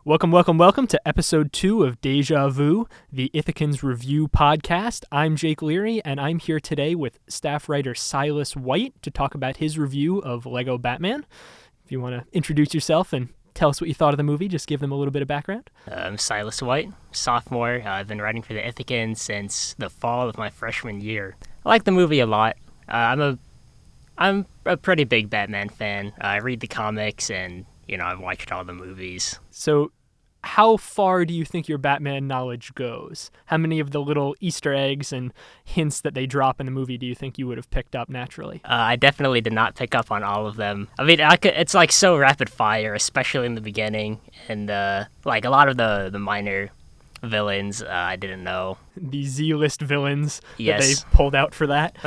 Welcome, welcome, welcome to episode 2 of Deja Vu, the Ithacans review podcast. I'm Jake Leary, and I'm here today with staff writer Silas White to talk about his review of Lego Batman. If you want to introduce yourself and tell us what you thought of the movie, just give them a little bit of background. I'm Silas White, sophomore. I've been writing for the Ithacan since the fall of my freshman year. I like the movie a lot. I'm a pretty big Batman fan. I read the comics and, I've watched all the movies. So how far do you think your Batman knowledge goes? How many of the little Easter eggs and hints that they drop in the movie do you think you would have picked up naturally? I definitely did not pick up on all of them. I mean, it's like so rapid fire, especially in the beginning. And like a lot of the minor villains I didn't know. The Z-list villains Yes. that they pulled out for that.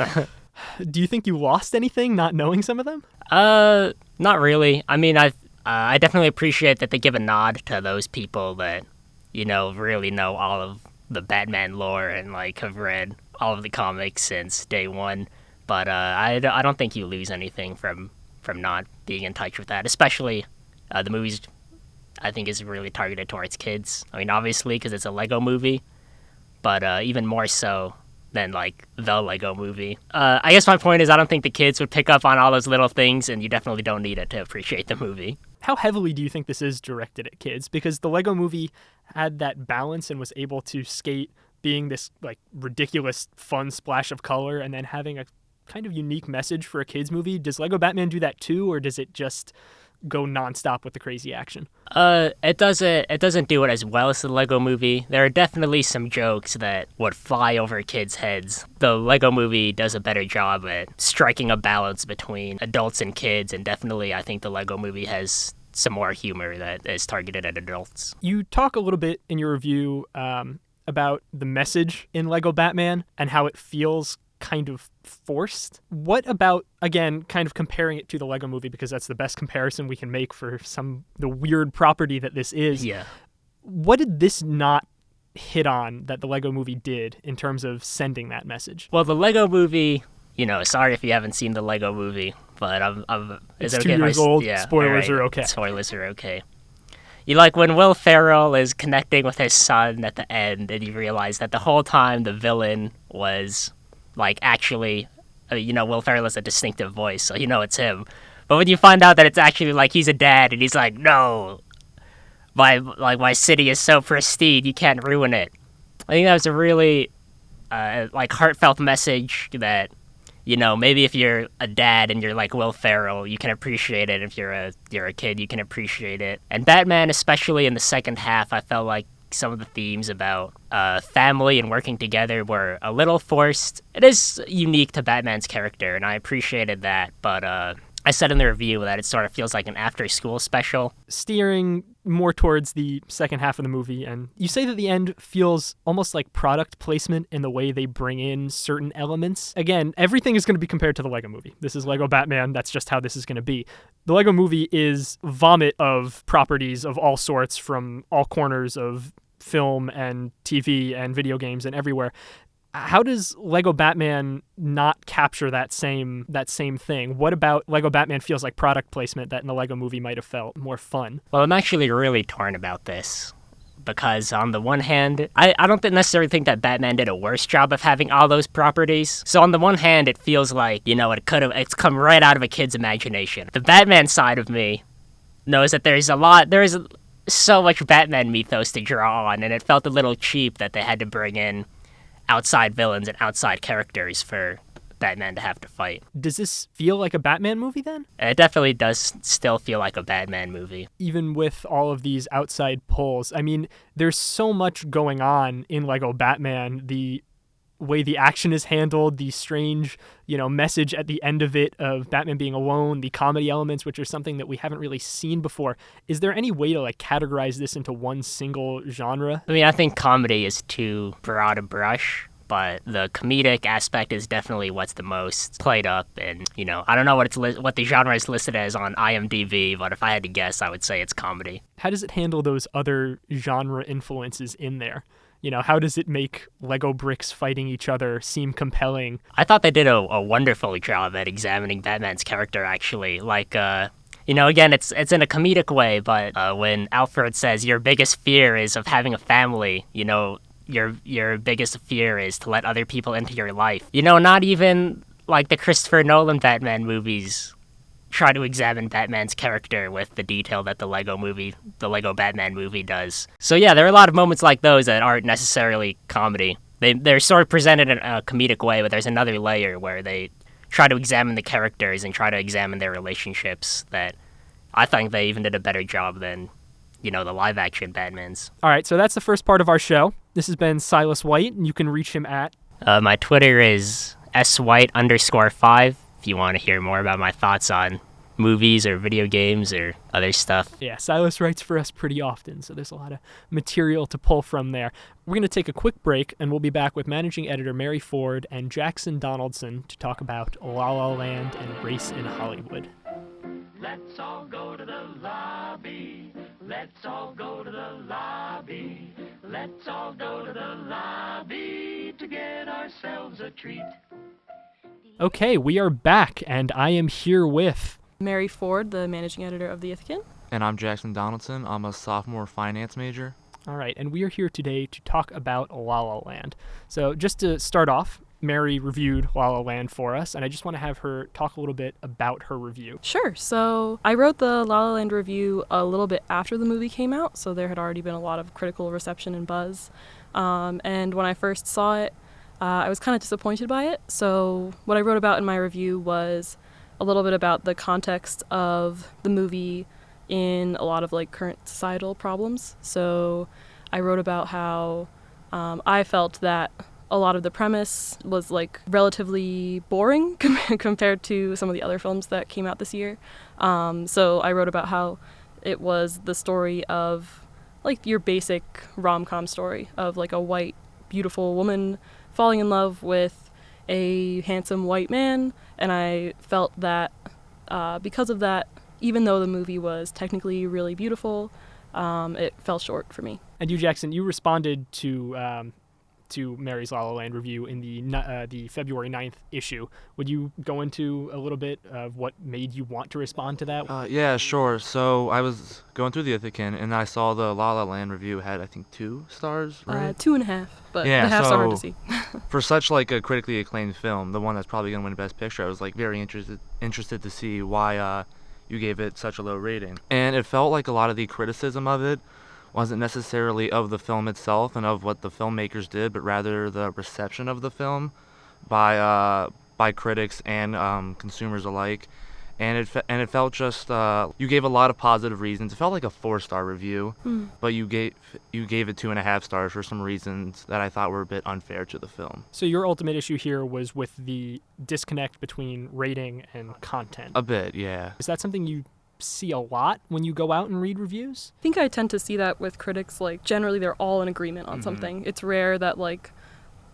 Do you think you lost anything not knowing some of them? Not really. I mean, I definitely appreciate that they give a nod to those people that, really know all of the Batman lore and, have read all of the comics since day one. But I don't think you lose anything from not being in touch with that, especially the movies, I think, is really targeted towards kids. I mean, obviously, because it's a Lego movie, but even more so than, the Lego movie. I guess my point is I don't think the kids would pick up on all those little things, and you definitely don't need it to appreciate the movie. How heavily do you think this is directed at kids? Because the Lego movie had that balance and was able to skate being this ridiculous fun splash of color and then having a kind of unique message for a kids movie. Does Lego Batman do that too, or does it just go nonstop with the crazy action? It doesn't do it as well as the Lego movie. There are definitely some jokes that would fly over kids' heads. The Lego movie does a better job at striking a balance between adults and kids, and definitely I think the Lego movie has some more humor that is targeted at adults. You talk a little bit in your review about the message in Lego Batman and how it feels kind of forced. What about, again, kind of comparing it to the Lego movie, because that's the best comparison we can make for the weird property that this is. Yeah. What did this not hit on that the Lego movie did in terms of sending that message? Well, the Lego movie, sorry if you haven't seen the Lego movie, but it's 2 years old. Yeah, Spoilers right. are okay. Spoilers are okay. You like when Will Ferrell is connecting with his son at the end, and you realize that the whole time the villain was actually, Will Ferrell has a distinctive voice, so it's him. But when you find out that it's actually he's a dad, and he's like, no, my city is so pristine, you can't ruin it. I think that was a really heartfelt message that, maybe if you're a dad and you're like Will Ferrell, you can appreciate it. If you're a kid, you can appreciate it. And Batman, especially in the second half, I felt like some of the themes about family and working together were a little forced. It is unique to Batman's character, and I appreciated that, but I said in the review that it sort of feels like an after-school special. Steering more towards the second half of the movie, and you say that the end feels almost like product placement in the way they bring in certain elements. Again, everything is going to be compared to the Lego movie. This is Lego Batman. That's just how this is going to be. The Lego movie is vomit of properties of all sorts from all corners of film and TV and video games and everywhere. How does Lego Batman not capture that same thing? What about Lego Batman feels like product placement that in the Lego movie might have felt more fun? Well, I'm actually really torn about this, because on the one hand, I don't necessarily think that Batman did a worse job of having all those properties. So on the one hand, it feels like, it's come right out of a kid's imagination. The Batman side of me knows that there is so much Batman mythos to draw on, and it felt a little cheap that they had to bring in outside villains and outside characters for Batman to have to fight. Does this feel like a Batman movie then? It definitely does still feel like a Batman movie. Even with all of these outside pulls, I mean, there's so much going on in Lego Batman. The way the action is handled, the strange, message at the end of it of Batman being alone, the comedy elements, which are something that we haven't really seen before. Is there any way to categorize this into one single genre? I mean, I think comedy is too broad a brush, but the comedic aspect is definitely what's the most played up. And, I don't know what the genre is listed as on IMDb, but if I had to guess, I would say it's comedy. How does it handle those other genre influences in there? How does it make Lego bricks fighting each other seem compelling? I thought they did a wonderful job at examining Batman's character, actually. Again, it's in a comedic way, but when Alfred says your biggest fear is of having a family, your biggest fear is to let other people into your life. Not even like the Christopher Nolan Batman movies try to examine Batman's character with the detail that the Lego Batman movie does. So yeah, there are a lot of moments like those that aren't necessarily comedy. They're sort of presented in a comedic way, but there's another layer where they try to examine the characters and try to examine their relationships that I think they even did a better job than, the live-action Batmans. All right, so that's the first part of our show. This has been Silas White, and you can reach him at... My Twitter is swhite_5 if you want to hear more about my thoughts on movies or video games or other stuff. Yeah, Silas writes for us pretty often, so there's a lot of material to pull from there. We're going to take a quick break, and we'll be back with managing editor Mary Ford and Jackson Donaldson to talk about La La Land and race in Hollywood. Let's all go to the lobby. Let's all go to the lobby. Let's all go to the lobby to get ourselves a treat. Okay, we are back, and I am here with... Mary Ford, the managing editor of the Ithacan. And I'm Jackson Donaldson. I'm a sophomore finance major. All right, and we are here today to talk about La La Land. So just to start off, Mary reviewed La La Land for us, and I just want to have her talk a little bit about her review. Sure. So I wrote the La La Land review a little bit after the movie came out, so there had already been a lot of critical reception and buzz. And when I first saw it, I was kind of disappointed by it. So what I wrote about in my review was a little bit about the context of the movie in a lot of current societal problems. So I wrote about how I felt that a lot of the premise was relatively boring compared to some of the other films that came out this year. So I wrote about how it was the story of your basic rom-com story of a white, beautiful woman falling in love with a handsome white man, and I felt that because of that, even though the movie was technically really beautiful, it fell short for me. And you, Jackson, you responded to Mary's La La Land review in the February 9th issue. Would you go into a little bit of what made you want to respond to that? Yeah, sure. So I was going through the Ithacan, and I saw the La La Land review had, I think, 2 stars, right? 2.5, but yeah, the halves so are hard to see. For such a critically acclaimed film, the one that's probably going to win Best Picture, I was very interested to see why you gave it such a low rating. And it felt like a lot of the criticism of it wasn't necessarily of the film itself and of what the filmmakers did, but rather the reception of the film by critics and consumers alike. And it felt just you gave a lot of positive reasons. It felt like a 4-star review, but you gave it 2.5 stars for some reasons that I thought were a bit unfair to the film. So your ultimate issue here was with the disconnect between rating and content. A bit, yeah. Is that something you see a lot when you go out and read reviews? I think I tend to see that with critics. Generally they're all in agreement on something. It's rare that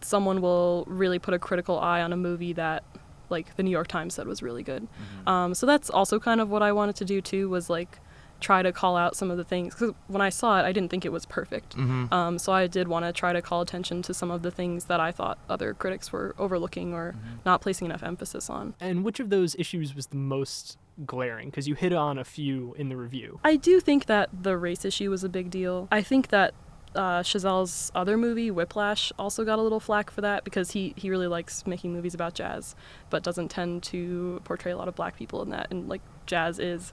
someone will really put a critical eye on a movie that the New York Times said was really good. So that's also kind of what I wanted to do too, was try to call out some of the things, because when I saw it I didn't think it was perfect. So I did want to try to call attention to some of the things that I thought other critics were overlooking or not placing enough emphasis on. And which of those issues was the most glaring? Because you hit on a few in the review. I do think that the race issue was a big deal. I think that Chazelle's other movie, Whiplash, also got a little flack for that, because he really likes making movies about jazz, but doesn't tend to portray a lot of black people in that. And jazz is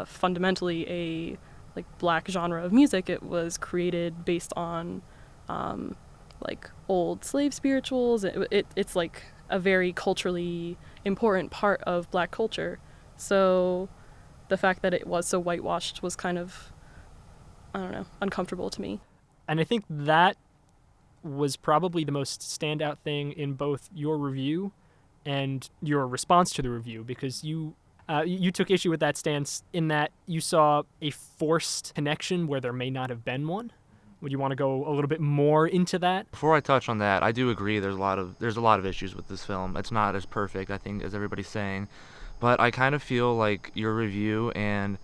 fundamentally a black genre of music. It was created based on old slave spirituals. It's a very culturally important part of black culture. So the fact that it was so whitewashed was kind of, I don't know, uncomfortable to me. And I think that was probably the most standout thing in both your review and your response to the review, because you took issue with that stance in that you saw a forced connection where there may not have been one. Would you want to go a little bit more into that? Before I touch on that, I do agree there's a lot of issues with this film. It's not as perfect, I think, as everybody's saying. But I kind of feel like your review and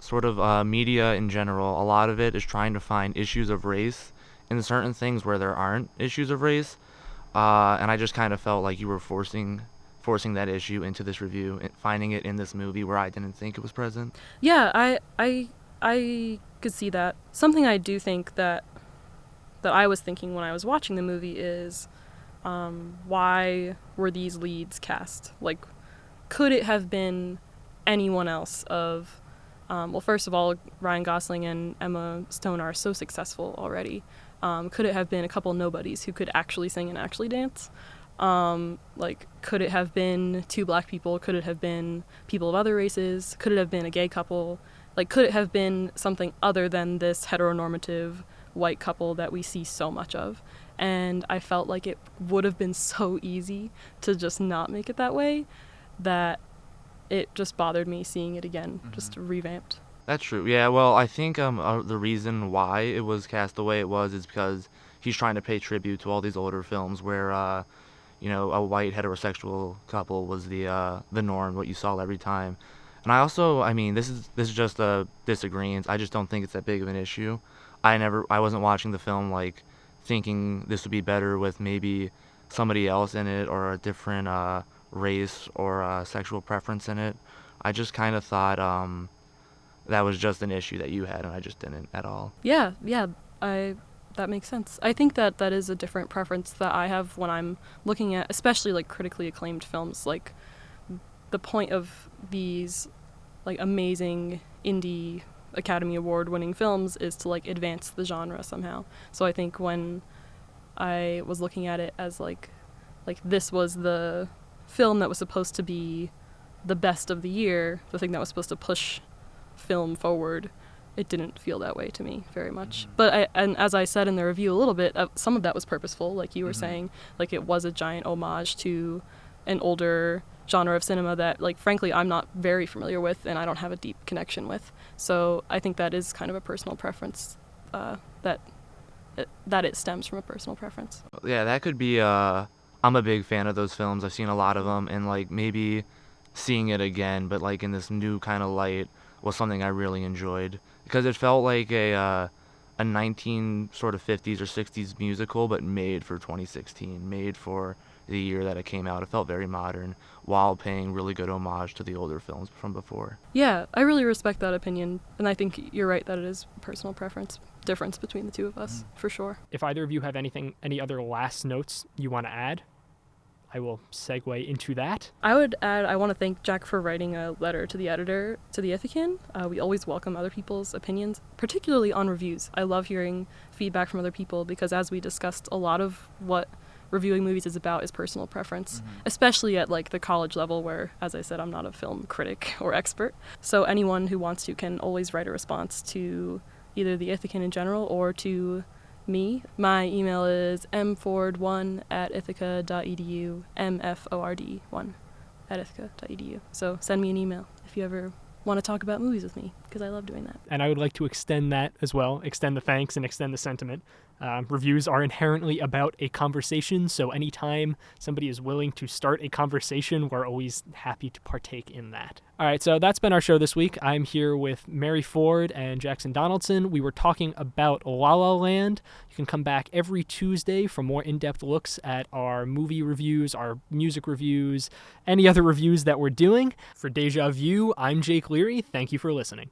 sort of media in general, a lot of it is trying to find issues of race in certain things where there aren't issues of race. And I just kind of felt like you were forcing forcing that issue into this review and finding it in this movie where I didn't think it was present. Yeah, I could see that. Something I do think that I was thinking when I was watching the movie is, why were these leads cast? Like, could it have been anyone else of, well, first of all, Ryan Gosling and Emma Stone are so successful already. Could it have been a couple nobodies who could actually sing and actually dance? Like, could it have been two black people? Could it have been people of other races? Could it have been a gay couple? Like, could it have been something other than this heteronormative white couple that we see so much of? And I felt like it would have been so easy to just not make it that way that it just bothered me seeing it again, just revamped. That's true. Yeah, well, I think the reason why it was cast the way it was is because he's trying to pay tribute to all these older films where, a white heterosexual couple was the norm, what you saw every time. And I also, this is just a disagreement. I just don't think it's that big of an issue. I wasn't watching the film like thinking this would be better with maybe somebody else in it or a different race or sexual preference in it. I just kind of thought that was just an issue that you had, and I just didn't at all. Yeah, that makes sense. I think that is a different preference that I have when I'm looking at, especially like critically acclaimed films. Like, the point of these like amazing indie Academy Award winning films is to like advance the genre somehow. So I think when I was looking at it as like this was the film that was supposed to be the best of the year, the thing that was supposed to push film forward, it didn't feel that way to me very much. But and as I said in the review a little bit, some of that was purposeful, like you were saying. Like, it was a giant homage to an older genre of cinema that, like, frankly, I'm not very familiar with and I don't have a deep connection with. So I think that is kind of a personal preference, that it stems from a personal preference. Yeah, that could be, I'm a big fan of those films. I've seen a lot of them, and like maybe seeing it again, but like in this new kind of light, was something I really enjoyed, because it felt like a 1950s or 60s musical, but made for 2016, made for the year that it came out. It felt very modern while paying really good homage to the older films from before. Yeah, I really respect that opinion, and I think you're right that it is personal preference difference between the two of us, for sure. If either of you have any other last notes you want to add, I will segue into that. I would add, I want to thank Jack for writing a letter to the editor to the Ithacan. We always welcome other people's opinions, particularly on reviews. I love hearing feedback from other people because, as we discussed, a lot of what reviewing movies is about is personal preference, especially at like the college level where, as I said, I'm not a film critic or expert. So anyone who wants to can always write a response to either the Ithacan in general or to me. My email is mford1@ithaca.edu, mford1@ithaca.edu. So send me an email if you ever want to talk about movies with me, because I love doing that. And I would like to extend that as well, extend the thanks and extend the sentiment. Reviews are inherently about a conversation, so anytime somebody is willing to start a conversation, we're always happy to partake in that. All right, so that's been our show this week. I'm here with Mary Ford and Jackson Donaldson. We were talking about La La Land. You can come back every Tuesday for more in-depth looks at our movie reviews, our music reviews, any other reviews that we're doing. For Deja Vu, I'm Jake Leary. Thank you for listening.